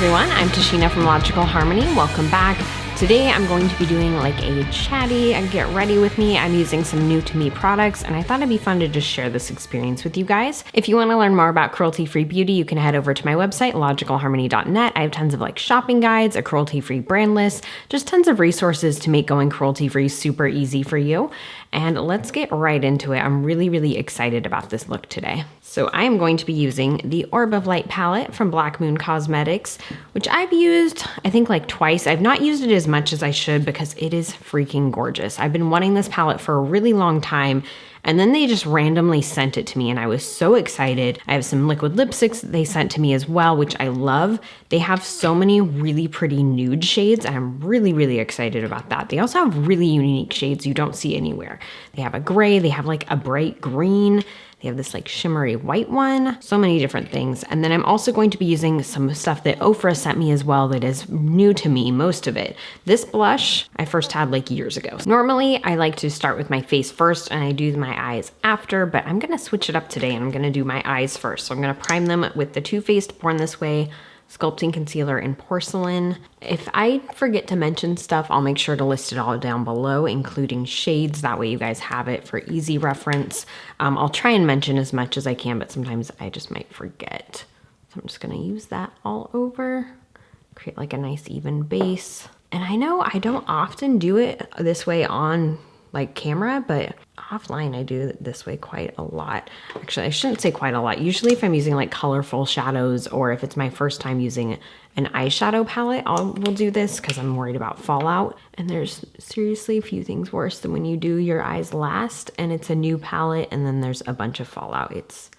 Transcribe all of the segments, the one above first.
everyone, I'm Tashina from Logical Harmony. Welcome back. Today I'm going to be doing like a chatty and get ready with me. I'm using some new to me products and I thought it'd be fun to just share this experience with you guys. If you want to learn more about cruelty-free beauty, you can head over to my website, logicalharmony.net. I have tons of like shopping guides, a cruelty-free brand list, just tons of resources to make going cruelty-free super easy for you. And let's get right into it. I'm really excited about this look today. So I am going to be using the Orb of Light palette from Black Moon Cosmetics, which I've used, I think like twice. I've not used it as much as I should because it is freaking gorgeous. I've been wanting this palette for a really long time, and then they just randomly sent it to me and I was so excited. I have some liquid lipsticks that they sent to me as well, which I love. They have so many really pretty nude shades. I'm really excited about that. They also have really unique shades you don't see anywhere. They have a gray, they have like a bright green, they have this like shimmery white one, so many different things. And then I'm also going to be using some stuff that Ofra sent me as well that is new to me, most of it. This blush I first had like years ago. Normally I like to start with my face first and I do my eyes after, but I'm gonna switch it up today and I'm gonna do my eyes first. So I'm gonna prime them with the Too Faced Born This Way Sculpting Concealer in Porcelain. If I forget to mention stuff, I'll make sure to list it all down below, including shades. That way you guys have it for easy reference. I'll try and mention as much as I can, but sometimes I just might forget. So I'm just gonna use that all over, create like a nice even base. And I know I don't often do it this way on like camera, but offline I do it this way quite a lot. Actually, I shouldn't say quite a lot. Usually if I'm using like colorful shadows or if it's my first time using an eyeshadow palette, we'll do this because I'm worried about fallout. And there's seriously a few things worse than when you do your eyes last and it's a new palette and then there's a bunch of fallout. It's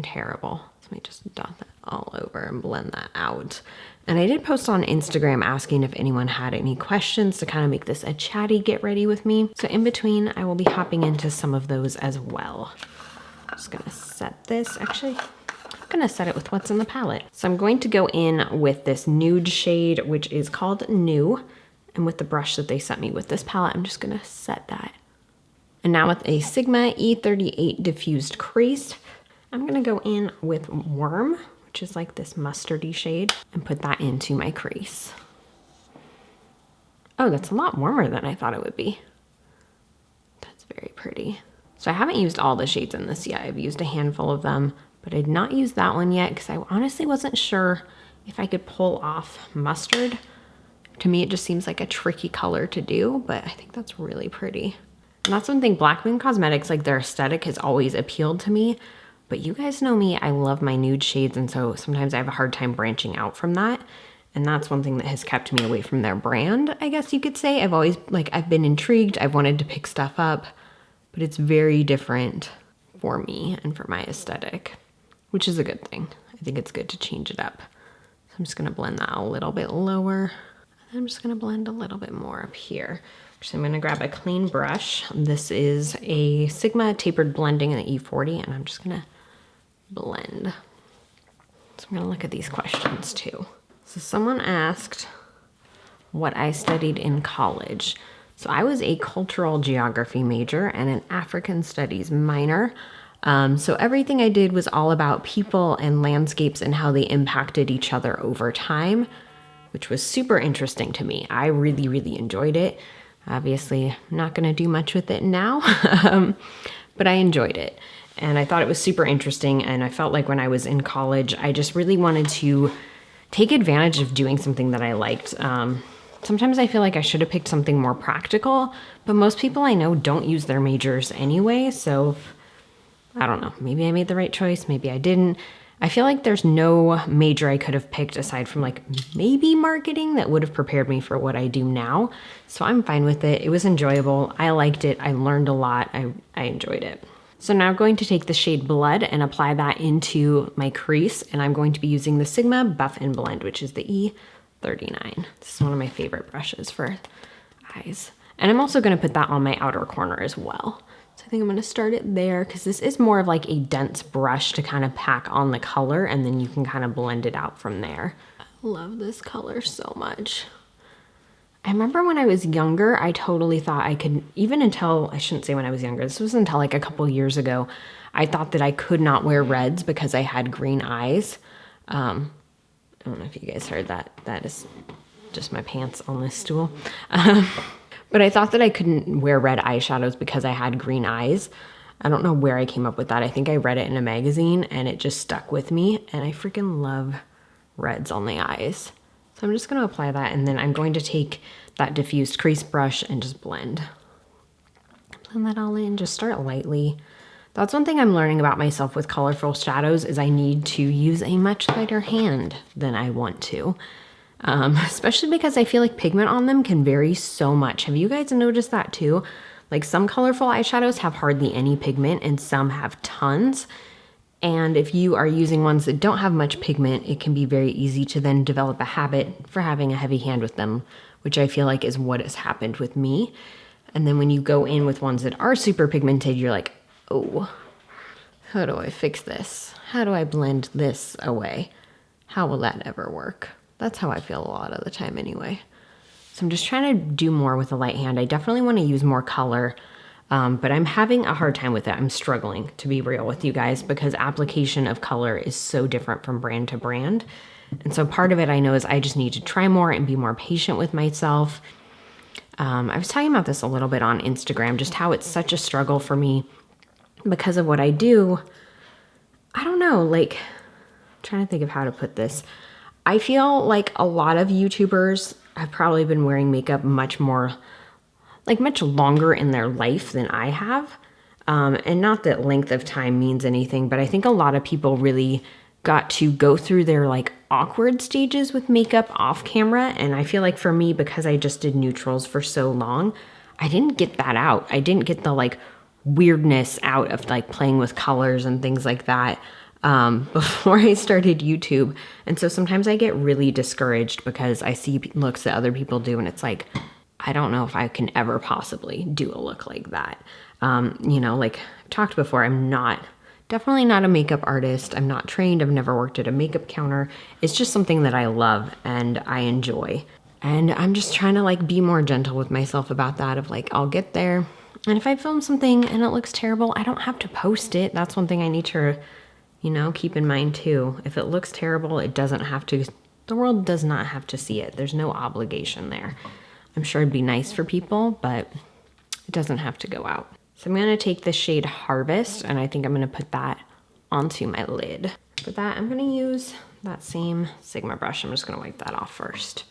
terrible. Let me just dot that all over and blend that out. And I did post on Instagram asking if anyone had any questions to kind of make this a chatty get ready with me. So in between, I will be hopping into some of those as well. I'm just gonna set this, actually, I'm gonna set it with what's in the palette. So I'm going to go in with this nude shade, which is called New. And with the brush that they sent me with this palette, I'm just gonna set that. And now with a Sigma E38 diffused crease, I'm gonna go in with Worm, which is like this mustardy shade, and put that into my crease. Oh, that's a lot warmer than I thought it would be. That's very pretty. So I haven't used all the shades in this yet. I've used a handful of them, but I did not use that one yet because I honestly wasn't sure if I could pull off mustard. To me, it just seems like a tricky color to do, but I think that's really pretty. And that's one thing, Black Moon Cosmetics, like their aesthetic has always appealed to me. But you guys know me, I love my nude shades, and so sometimes I have a hard time branching out from that. And that's one thing that has kept me away from their brand, I guess you could say. I've always, I've been intrigued, I've wanted to pick stuff up, but it's very different for me and for my aesthetic, which is a good thing. I think it's good to change it up. So I'm just gonna blend that a little bit lower. And I'm just gonna blend a little bit more up here. So I'm gonna grab a clean brush. This is a Sigma Tapered Blending in the E40, and I'm just gonna blend. So I'm gonna look at these questions too. So someone asked what I studied in college. So I was a cultural geography major and an African studies minor. So everything I did was all about people and landscapes and how they impacted each other over time, which was super interesting to me. I really enjoyed it. Obviously, I'm not gonna do much with it now, but I enjoyed it. And I thought it was super interesting, and I felt like when I was in college, I just really wanted to take advantage of doing something that I liked. Sometimes I feel like I should have picked something more practical, but most people I know don't use their majors anyway, so I don't know. Maybe I made the right choice, maybe I didn't. I feel like there's no major I could have picked aside from like maybe marketing that would have prepared me for what I do now. So I'm fine with it. It was enjoyable. I liked it. I learned a lot. I enjoyed it. So now I'm going to take the shade Blood and apply that into my crease, and I'm going to be using the Sigma Buff and Blend, which is the E39. This is one of my favorite brushes for eyes. And I'm also gonna put that on my outer corner as well. So I think I'm gonna start it there because this is more of like a dense brush to kind of pack on the color, and then you can kind of blend it out from there. I love this color so much. I remember when I was younger, I totally thought I could, even until, I shouldn't say when I was younger, this was until like a couple years ago, I thought that I could not wear reds because I had green eyes. I don't know if you guys heard that. That is just my pants on this stool. But I thought that I couldn't wear red eyeshadows because I had green eyes. I don't know where I came up with that. I think I read it in a magazine and it just stuck with me. And I freaking love reds on the eyes. So I'm just going to apply that. And then I'm going to take that diffused crease brush and just blend. Blend that all in. Just start lightly. That's one thing I'm learning about myself with colorful shadows is I need to use a much lighter hand than I want to. Especially because I feel like pigment on them can vary so much. Have you guys noticed that too? Like some colorful eyeshadows have hardly any pigment and some have tons. And if you are using ones that don't have much pigment, it can be very easy to then develop a habit for having a heavy hand with them, which I feel like is what has happened with me. And then when you go in with ones that are super pigmented, you're like, oh, how do I fix this? How do I blend this away? How will that ever work? That's how I feel a lot of the time anyway. So I'm just trying to do more with a light hand. I definitely want to use more color, but I'm having a hard time with it. I'm struggling, to be real with you guys, because application of color is so different from brand to brand. And so part of it I know is I just need to try more and be more patient with myself. I was talking about this a little bit on Instagram, just how it's such a struggle for me because of what I do. I don't know, like, I'm trying to think of how to put this. I feel like a lot of YouTubers have probably been wearing makeup much longer in their life than I have. And not that length of time means anything, but I think a lot of people really got to go through their like awkward stages with makeup off camera. And I feel like for me, because I just did neutrals for so long, I didn't get that out. I didn't get the like weirdness out of like playing with colors and things like that. Before I started YouTube. And so sometimes I get really discouraged because I see looks that other people do and it's like, I don't know if I can ever possibly do a look like that. You know, like I've talked before, definitely not a makeup artist. I'm not trained. I've never worked at a makeup counter. It's just something that I love and I enjoy. And I'm just trying to like be more gentle with myself about that of like, I'll get there. And if I film something and it looks terrible, I don't have to post it. That's one thing I need to keep in mind too. If it looks terrible, the world does not have to see it. There's no obligation there. I'm sure it'd be nice for people, but it doesn't have to go out. So I'm gonna take the shade Harvest and I think I'm gonna put that onto my lid. For that, I'm gonna use that same Sigma brush. I'm just gonna wipe that off first.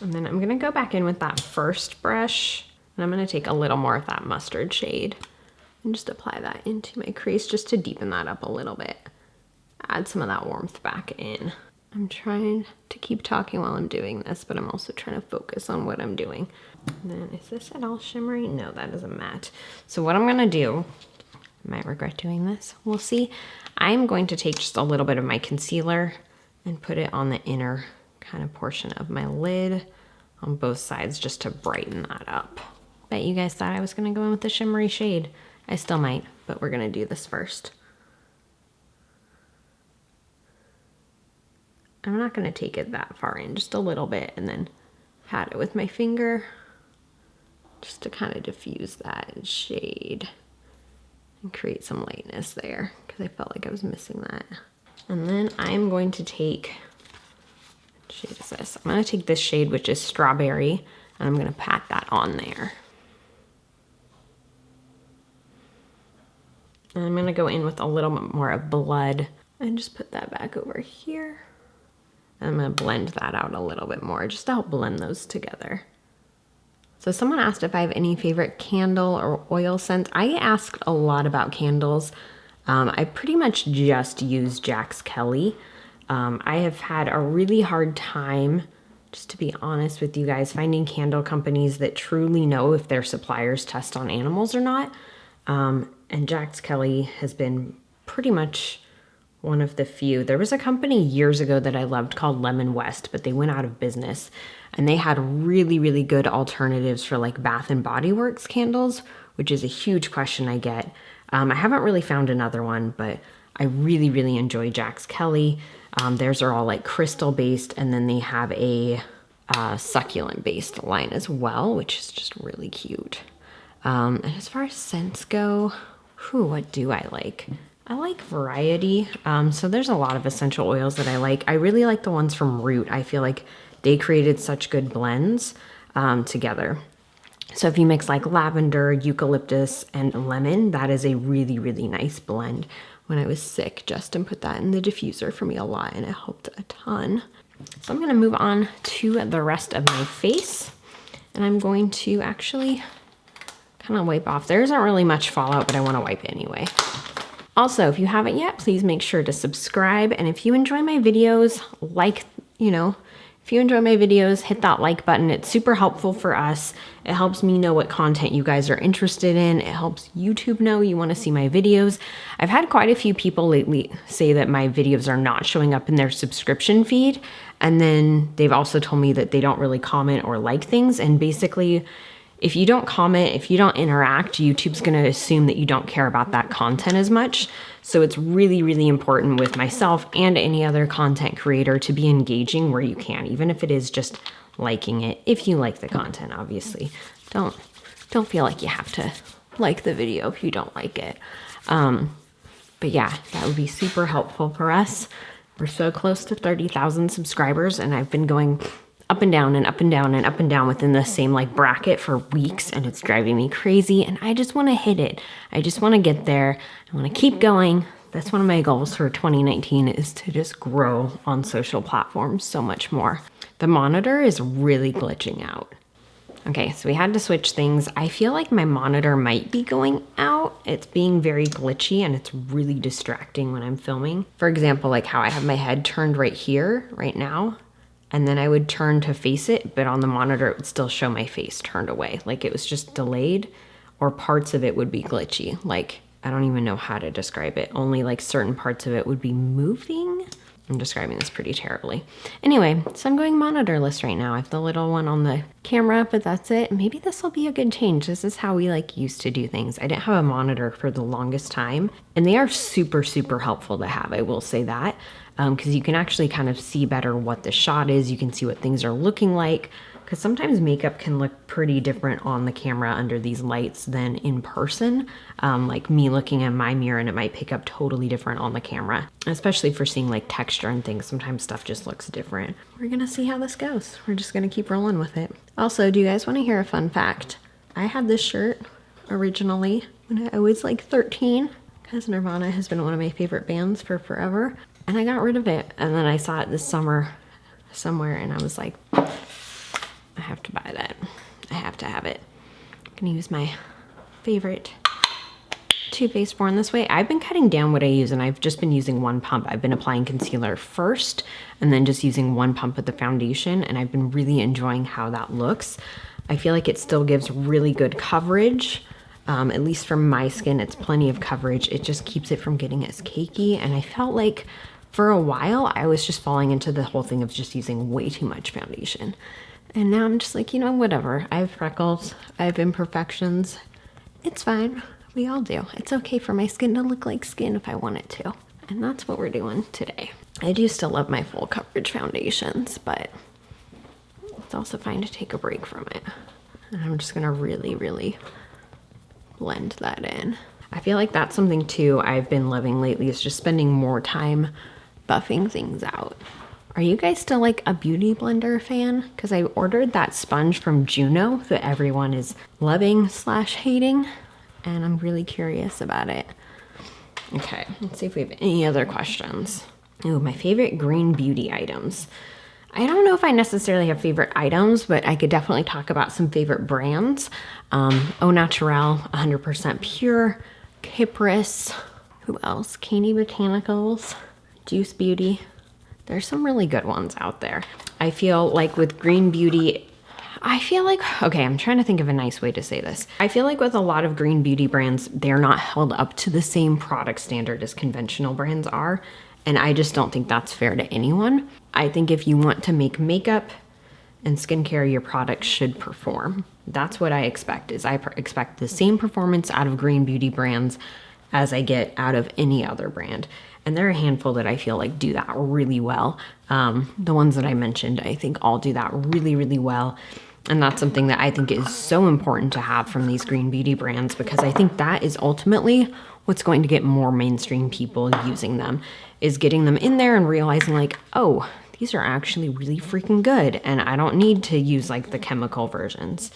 And then I'm gonna go back in with that first brush and I'm gonna take a little more of that mustard shade and just apply that into my crease just to deepen that up a little bit. Add some of that warmth back in. I'm trying to keep talking while I'm doing this, but I'm also trying to focus on what I'm doing. And then, is this at all shimmery? No, that is a matte. So what I'm gonna do, I might regret doing this, we'll see. I'm going to take just a little bit of my concealer and put it on the inner kind of portion of my lid on both sides just to brighten that up. Bet you guys thought I was gonna go in with the shimmery shade. I still might, but we're gonna do this first. I'm not gonna take it that far in, just a little bit, and then pat it with my finger just to kind of diffuse that shade and create some lightness there because I felt like I was missing that. And then I'm going to take, what shade is this? I'm gonna take this shade, which is Strawberry, and I'm gonna pat that on there. And I'm gonna go in with a little bit more of Blood and just put that back over here. And I'm gonna blend that out a little bit more just to help blend those together. So someone asked if I have any favorite candle or oil scents. I get asked a lot about candles. I pretty much just use Jax Kelly. I have had a really hard time, just to be honest with you guys, finding candle companies that truly know if their suppliers test on animals or not. And Jax Kelly has been pretty much one of the few. There was a company years ago that I loved called Lemon West, but they went out of business. And they had really, really good alternatives for like Bath and Body Works candles, which is a huge question I get. I haven't really found another one, but I really, really enjoy Jax Kelly. Theirs are all like crystal based, and then they have a succulent based line as well, which is just really cute. And as far as scents go, what do I like? I like variety. So there's a lot of essential oils that I like. I really like the ones from Root. I feel like they created such good blends together. So if you mix like lavender, eucalyptus, and lemon, that is a really, really nice blend. When I was sick, Justin put that in the diffuser for me a lot and it helped a ton. So I'm gonna move on to the rest of my face, and I'm going to actually kind of wipe off. There isn't really much fallout, but I wanna wipe it anyway. Also, if you haven't yet, please make sure to subscribe. And if you enjoy my videos, if you enjoy my videos, hit that like button. It's super helpful for us. It helps me know what content you guys are interested in. It helps YouTube know you want to see my videos. I've had quite a few people lately say that my videos are not showing up in their subscription feed. And then they've also told me that they don't really comment or like things. And basically, if you don't comment, if you don't interact, YouTube's going to assume that you don't care about that content as much. So it's really, really important with myself and any other content creator to be engaging where you can, even if it is just liking it. If you like the content, obviously. Don't feel like you have to like the video if you don't like it. But yeah, that would be super helpful for us. We're so close to 30,000 subscribers, and I've been going up and down and up and down and up and down within the same like bracket for weeks, and it's driving me crazy, and I just want to hit it. I just want to get there. I want to keep going. That's one of my goals for 2019, is to just grow on social platforms so much more. The monitor is really glitching out. Okay, so we had to switch things. I feel like my monitor might be going out. It's being very glitchy and it's really distracting when I'm filming. For example, like how I have my head turned right here, right now, and then I would turn to face it, but on the monitor, it would still show my face turned away. Like it was just delayed, or parts of it would be glitchy. Like, I don't even know how to describe it. Only like certain parts of it would be moving. I'm describing this pretty terribly. Anyway, so I'm going monitorless right now. I have the little one on the camera, but that's it. Maybe this will be a good change. This is how we like used to do things. I didn't have a monitor for the longest time, and they are super, super helpful to have. I will say that. Because you can actually kind of see better what the shot is. You can see what things are looking like. Because sometimes makeup can look pretty different on the camera under these lights than in person. Like me looking in my mirror, and it might pick up totally different on the camera. Especially for seeing like texture and things. Sometimes stuff just looks different. We're gonna see how this goes. We're just gonna keep rolling with it. Also, do you guys want to hear a fun fact? I had this shirt originally when I was like 13. Because Nirvana has been one of my favorite bands for forever. And I got rid of it. And then I saw it this summer somewhere, and I was like, I have to buy that. I have to have it. I'm gonna use my favorite Too Faced Born This Way. I've been cutting down what I use, and I've just been using one pump. I've been applying concealer first, and then just using one pump of the foundation, and I've been really enjoying how that looks. I feel like it still gives really good coverage. At least for my skin, it's plenty of coverage. It just keeps it from getting as cakey, and I felt like for a while, I was just falling into the whole thing of just using way too much foundation. And now I'm just like, whatever. I have freckles. I have imperfections. It's fine. We all do. It's okay for my skin to look like skin if I want it to. And that's what we're doing today. I do still love my full coverage foundations, but it's also fine to take a break from it. And I'm just gonna really, really blend that in. I feel like that's something too I've been loving lately, is just spending more time buffing things out. Are you guys still like a beauty blender fan? Because I ordered that sponge from Juno that everyone is loving / hating, and I'm really curious about it. Okay, let's see if we have any other questions. Ooh, my favorite green beauty items. I don't know if I necessarily have favorite items, but I could definitely talk about some favorite brands. Au Naturel, 100% pure, Kypris, who else? Candy Botanicals, Juice Beauty. There's some really good ones out there. I feel like with green beauty, okay, I'm trying to think of a nice way to say this. I feel like with a lot of green beauty brands, they're not held up to the same product standard as conventional brands are. And I just don't think that's fair to anyone. I think if you want to make makeup and skincare, your products should perform. That's what I expect, is I expect the same performance out of green beauty brands as I get out of any other brand. And there are a handful that I feel like do that really well. The ones that I mentioned, I think all do that really, really well. And that's something that I think is so important to have from these green beauty brands, because I think that is ultimately what's going to get more mainstream people using them, is getting them in there and realizing like, oh, these are actually really freaking good and I don't need to use like the chemical versions.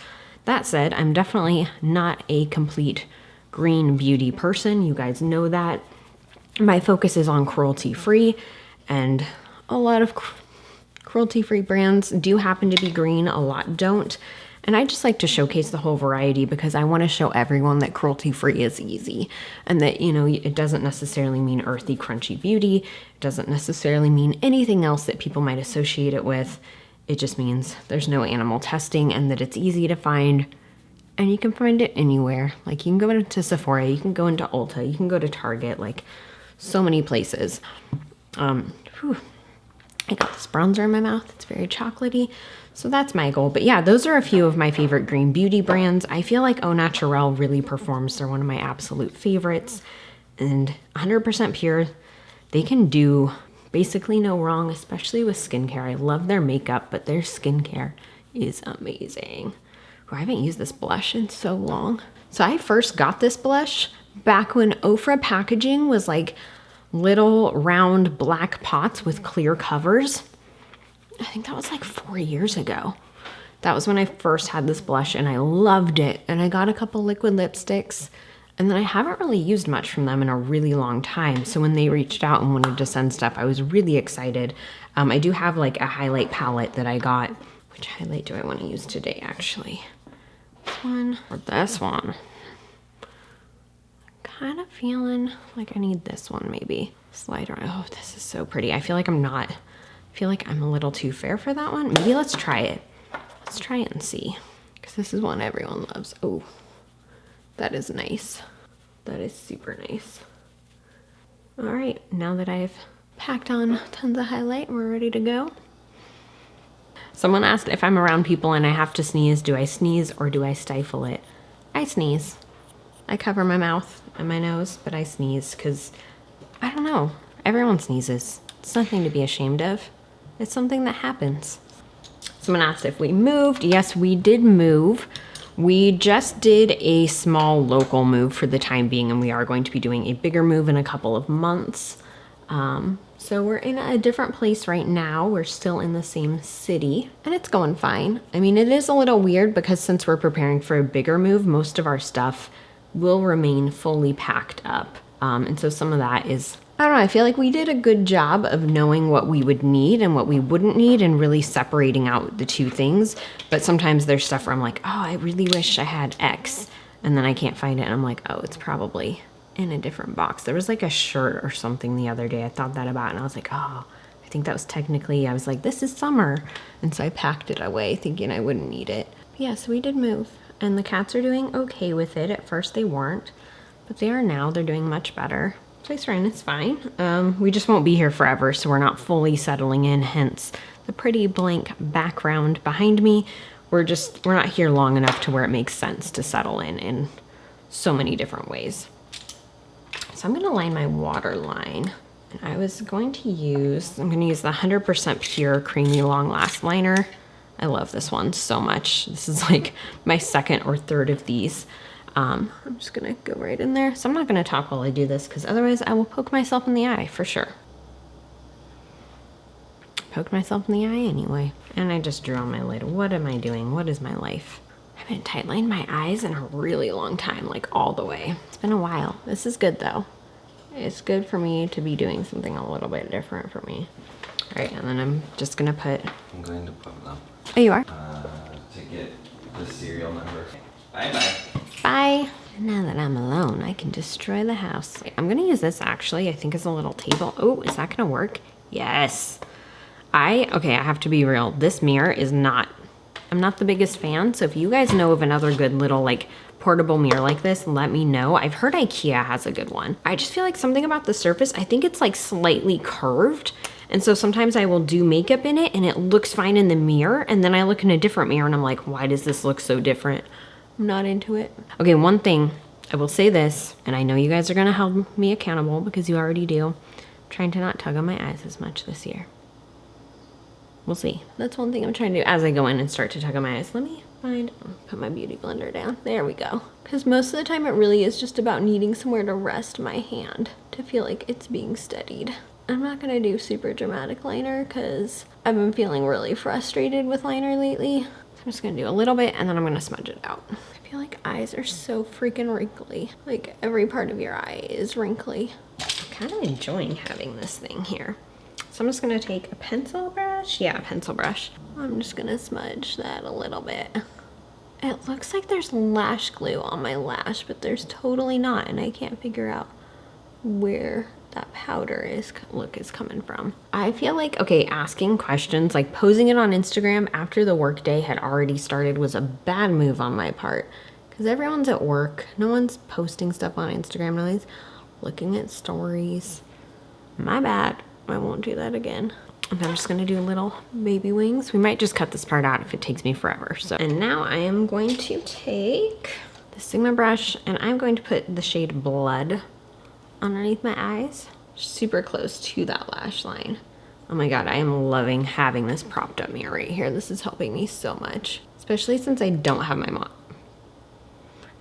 That said, I'm definitely not a complete green beauty person. You guys know that. My focus is on cruelty-free, and a lot of cruelty-free brands do happen to be green, a lot don't. And I just like to showcase the whole variety because I want to show everyone that cruelty-free is easy, and that, you know, it doesn't necessarily mean earthy, crunchy beauty. It doesn't necessarily mean anything else that people might associate it with. It just means there's no animal testing and that it's easy to find, and you can find it anywhere. Like, you can go into Sephora, you can go into Ulta, you can go to Target, like so many places. I got this bronzer in my mouth. It's very chocolatey. So that's my goal. But yeah, those are a few of my favorite green beauty brands. I feel like Au Naturel really performs. They're one of my absolute favorites. And 100% pure. They can do basically no wrong, especially with skincare. I love their makeup, but their skincare is amazing. Ooh, I haven't used this blush in so long. So I first got this blush back when Ofra packaging was like little round black pots with clear covers. I think that was like 4 years ago. That was when I first had this blush and I loved it. And I got a couple liquid lipsticks, and then I haven't really used much from them in a really long time. So when they reached out and wanted to send stuff, I was really excited. I do have like a highlight palette that I got. Which highlight do I want to use today, actually? This one or this one? Kind of feeling like I need this one maybe. Slide around. Oh, this is so pretty. I feel like I'm a little too fair for that one. Maybe let's try it. Let's try it and see. Because this is one everyone loves. Oh, that is nice. That is super nice. All right, now that I've packed on tons of highlight, we're ready to go. Someone asked if I'm around people and I have to sneeze, do I sneeze or do I stifle it? I sneeze. I cover my mouth and my nose, but I sneeze because, I don't know, everyone sneezes. It's nothing to be ashamed of. It's something that happens. Someone asked if we moved. Yes, we did move. We just did a small local move for the time being, and we are going to be doing a bigger move in a couple of months. So we're in a different place right now. We're still in the same city, and it's going fine. I mean, it is a little weird because since we're preparing for a bigger move, most of our stuff will remain fully packed up. And so some of that is, I don't know, I feel like we did a good job of knowing what we would need and what we wouldn't need and really separating out the two things. But sometimes there's stuff where I'm like, oh, I really wish I had X. And then I can't find it. And I'm like, oh, it's probably in a different box. There was like a shirt or something the other day I thought that about. And I was like, oh, I think that was technically, I was like, this is summer. And so I packed it away thinking I wouldn't need it. But yeah, so we did move. And the cats are doing okay with it. At first they weren't. But they are now. They're doing much better. Place we're in is fine. We just won't be here forever, so we're not fully settling in, hence the pretty blank background behind me. We're not here long enough to where it makes sense to settle in so many different ways. So I'm gonna line my waterline. And I'm gonna use the 100% pure creamy long last liner. I love this one so much. This is like my second or third of these. I'm just gonna go right in there. So I'm not gonna talk while I do this because otherwise I will poke myself in the eye for sure. Poked myself in the eye anyway. And I just drew on my lid. What am I doing? What is my life? I haven't tightlined my eyes in a really long time, like all the way. It's been a while. This is good though. It's good for me to be doing something a little bit different for me. All right, and then I'm just gonna put... I'm going to put them. Oh, you are? To get the serial number. Bye-bye. Bye. Now that I'm alone, I can destroy the house. I'm gonna use this actually, I think it's a little table. Oh, is that gonna work? Yes. Okay, I have to be real. This mirror is not, I'm not the biggest fan. So if you guys know of another good little like portable mirror like this, let me know. I've heard IKEA has a good one. I just feel like something about the surface, I think it's like slightly curved. And so sometimes I will do makeup in it and it looks fine in the mirror. And then I look in a different mirror and I'm like, why does this look so different? I'm not into it. Okay, one thing, I will say this, and I know you guys are gonna hold me accountable because you already do. I'm trying to not tug on my eyes as much this year. we'll see. That's one thing I'm trying to do as I go in and start to tug on my eyes. Let me put my beauty blender down. There we go. Because most of the time it really is just about needing somewhere to rest my hand to feel like it's being steadied. I'm not gonna do super dramatic liner because I've been feeling really frustrated with liner lately. So I'm just gonna do a little bit and then I'm gonna smudge it out. I feel like eyes are so freaking wrinkly. Like every part of your eye is wrinkly. I'm kind of enjoying having this thing here. So I'm just gonna take a pencil brush. Yeah, a pencil brush. I'm just gonna smudge that a little bit. It looks like there's lash glue on my lash, but there's totally not, and I can't figure out where that powder is coming from. I feel like, okay, asking questions, like posting it on Instagram after the workday had already started was a bad move on my part. Because everyone's at work. No one's posting stuff on Instagram. Nobody's looking at stories. My bad. I won't do that again. And I'm just gonna do little baby wings. We might just cut this part out if it takes me forever. So, and now I am going to take the Sigma brush and I'm going to put the shade Blood underneath my eyes, super close to that lash line. Oh my God, I am loving having this propped up mirror right here. This is helping me so much, especially since I don't have my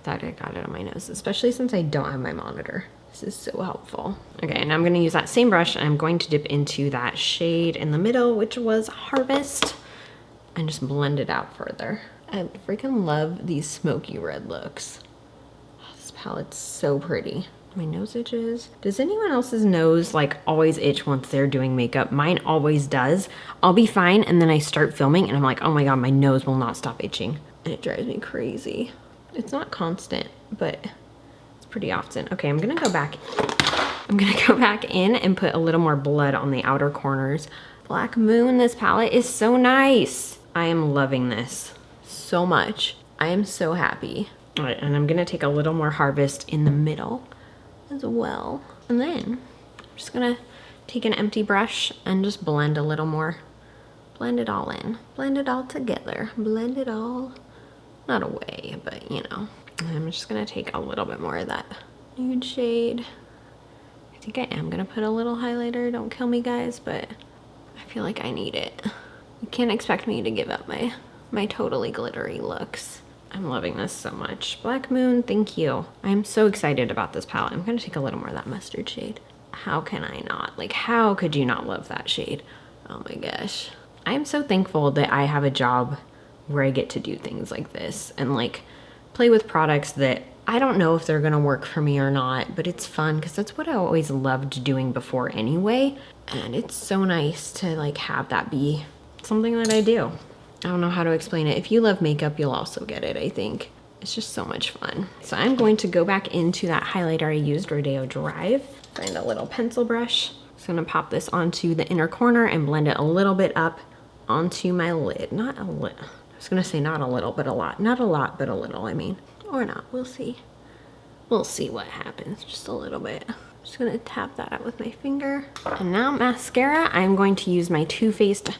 thought I got it on my nose, especially since I don't have my monitor. This is so helpful. Okay, and I'm gonna use that same brush and I'm going to dip into that shade in the middle, which was Harvest, and just blend it out further. I freaking love these smoky red looks. Oh, this palette's so pretty. My nose itches. Does anyone else's nose like always itch once they're doing makeup? Mine always does. I'll be fine and then I start filming and I'm like, oh my God, my nose will not stop itching. And it drives me crazy. It's not constant, but it's pretty often. Okay, I'm gonna go back in and put a little more blood on the outer corners. Black Moon, this palette is so nice. I am loving this so much. I am so happy. All right, and I'm gonna take a little more Harvest in the middle as well. And then I'm just gonna take an empty brush and just blend a little more. Blend it all in, blend it all together, blend it all, not away, but you know. And I'm just gonna take a little bit more of that nude shade. I think I am gonna put a little highlighter, don't kill me guys, but I feel like I need it. You can't expect me to give up my totally glittery looks. I'm loving this so much. Black Moon, thank you. I'm so excited about this palette. I'm gonna take a little more of that mustard shade. How can I not? Like, how could you not love that shade? Oh my gosh. I am so thankful that I have a job where I get to do things like this and like play with products that I don't know if they're gonna work for me or not, but it's fun because that's what I always loved doing before anyway. And it's so nice to like have that be something that I do. I don't know how to explain it. If you love makeup, you'll also get it, I think. It's just so much fun. So I'm going to go back into that highlighter I used, Rodeo Drive. Find a little pencil brush. Just gonna pop this onto the inner corner and blend it a little bit up onto my lid. Not a little. I was gonna say not a little, but a lot. Not a lot, but a little, I mean. Or not, we'll see. We'll see what happens, just a little bit. Just gonna tap that out with my finger. And now mascara, I'm going to use my Too Faced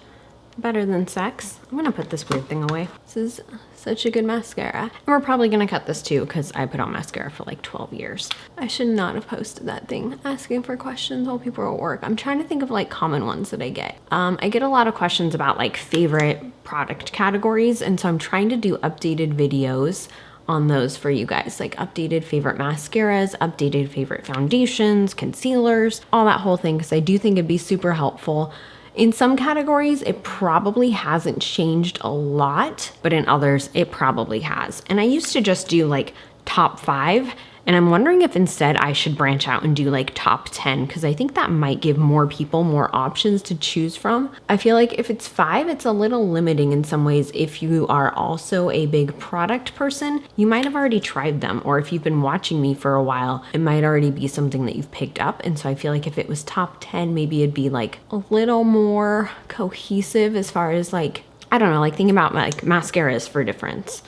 Better Than Sex. I'm gonna put this weird thing away. This is such a good mascara. And we're probably gonna cut this too because I put on mascara for like 12 years. I should not have posted that thing asking for questions while people are at work. I'm trying to think of like common ones that I get. I get a lot of questions about like favorite product categories, and so I'm trying to do updated videos on those for you guys, like updated favorite mascaras, updated favorite foundations, concealers, all that whole thing, because I do think it'd be super helpful. In some categories, it probably hasn't changed a lot, but in others, it probably has. And I used to just do like top 5, and I'm wondering if instead I should branch out and do like top 10, because I think that might give more people more options to choose from. I feel like if it's 5, it's a little limiting in some ways. If you are also a big product person, you might have already tried them, or if you've been watching me for a while, it might already be something that you've picked up. And so I feel like if it was top 10, maybe it'd be like a little more cohesive as far as like, I don't know, like thinking about like mascaras for difference.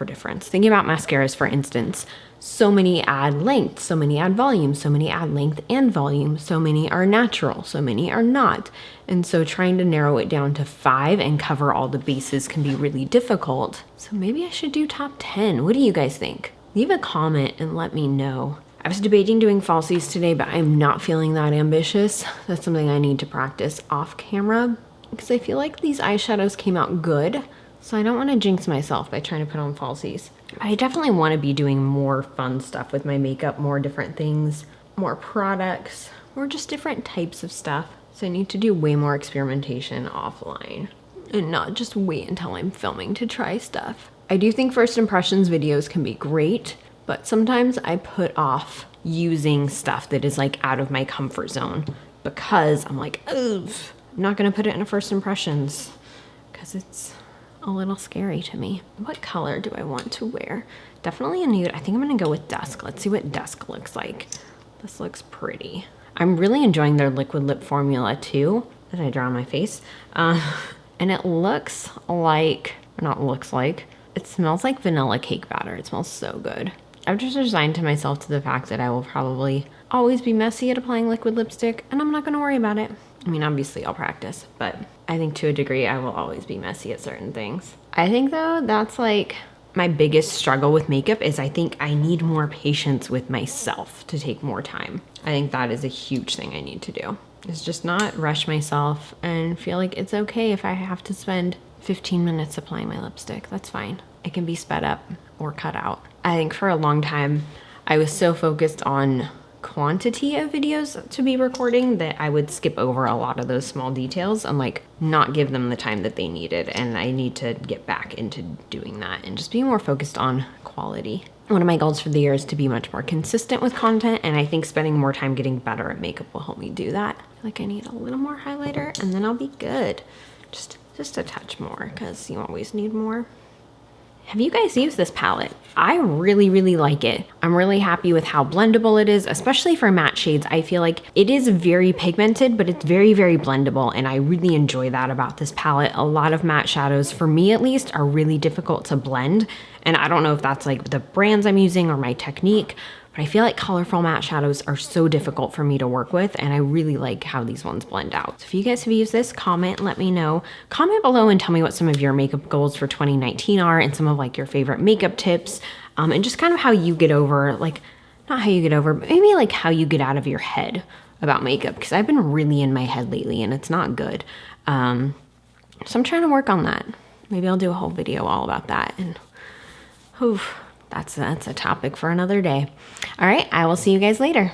Thinking about mascaras, for instance, so many add length, so many add volume, so many add length and volume, so many are natural, so many are not. And so trying to narrow it down to 5 and cover all the bases can be really difficult. So maybe I should do top 10. What do you guys think? Leave a comment and let me know. I was debating doing falsies today, but I'm not feeling that ambitious. That's something I need to practice off camera. because I feel like these eyeshadows came out good. So I don't want to jinx myself by trying to put on falsies. I definitely want to be doing more fun stuff with my makeup, more different things, more products, or just different types of stuff. So I need to do way more experimentation offline and not just wait until I'm filming to try stuff. I do think first impressions videos can be great, but sometimes I put off using stuff that is like out of my comfort zone because I'm like, oh, I'm not gonna put it in a first impressions because it's a little scary to me. What color do I want to wear? Definitely a nude. I think I'm gonna go with dusk. Let's see what dusk looks like. This looks pretty. I'm really enjoying their liquid lip formula too that I draw on my face. And it looks like, it smells like vanilla cake batter. It smells so good. I've just resigned to myself to the fact that I will probably always be messy at applying liquid lipstick, and I'm not gonna worry about it. I mean, obviously I'll practice, but I think to a degree I will always be messy at certain things. I think though, that's like my biggest struggle with makeup is I think I need more patience with myself to take more time. I think that is a huge thing I need to do, is just not rush myself and feel like it's okay if I have to spend 15 minutes applying my lipstick. That's fine. It can be sped up or cut out. I think for a long time, I was so focused on quantity of videos to be recording that I would skip over a lot of those small details and like not give them the time that they needed. And I need to get back into doing that and just be more focused on quality. One of my goals for the year is to be much more consistent with content, and I think spending more time getting better at makeup will help me do that. I feel like I need a little more highlighter and then I'll be good. Just a touch more, because you always need more. Have you guys used this palette? I really, really like it. I'm really happy with how blendable it is, especially for matte shades. I feel like it is very pigmented, but it's very, very blendable, and I really enjoy that about this palette. A lot of matte shadows, for me at least, are really difficult to blend, and I don't know if that's like the brands I'm using or my technique, but I feel like colorful matte shadows are so difficult for me to work with, and I really like how these ones blend out. So if you guys have used this, comment, let me know. Comment below and tell me what some of your makeup goals for 2019 are and some of like your favorite makeup tips, and just kind of how you get over, like, not how you get over, but maybe like how you get out of your head about makeup, because I've been really in my head lately and it's not good. So I'm trying to work on that. Maybe I'll do a whole video all about that, and oof. That's a topic for another day. All right, I will see you guys later.